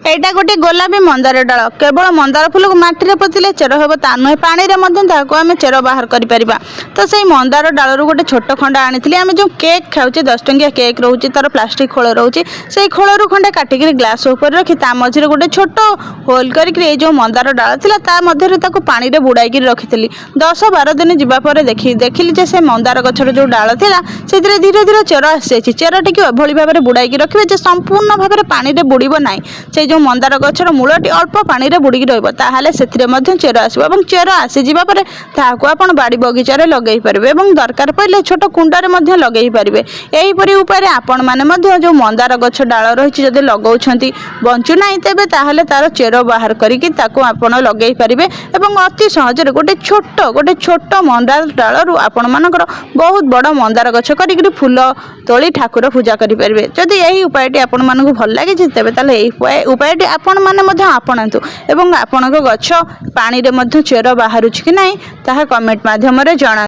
এইটা গোटे गोलापी मंदार डाल केवल मंदार फूल को माटी पोतिले चेर हम ता नुहे पानी आम चेर बाहर कर तो से मंदार डालू गोटे छोट खंड आनी आम जो केक खाऊे 10 टंकिया केक रोचे तार प्लास्टिक खोल रोचे से खोल खंडे काटिक ग्लास उपर रखी मझे गोटे छोट होल कर जो मंदार डाल था मध्य पानी में बुड़ाई रखी 10-12 दिन जावापर देखिली से मंदार गछर जो डाल था से धीरे धीरे चेर आसी चेर टी एभली भाव में बुड़ाई रखिए संपूर्ण भाव में पानी में बुड़ब ना से जो मंदार गछर मूलटी अल्प पानी में बुड़ी रहा से चेर आसो चेर आसीजा पर आपड़ बाड़ी बगीचार लगे पारे और दरकार पड़े छोट कुंडे लगे पारे यहीपरि उपाय आपण मैंने जो मंदार गछ डाल रही जब लगाउछंती बंचुना तेबे ताहले तार चेर बाहर करके लगे पारे और अति सहज गोटे छोट मंदार डालू आपण मानकर बहुत बड़ मंदार गछ कर फूल तोली ठाकुर पूजा करेंगे जदि यही उपायटी आपण मानक भल लगे तेबे ताहले यही उपायटी आपण मैंने आपणातु एवं आपण गछ पानी रे चेर बाहर कि ना कमेंट माध्यम जना।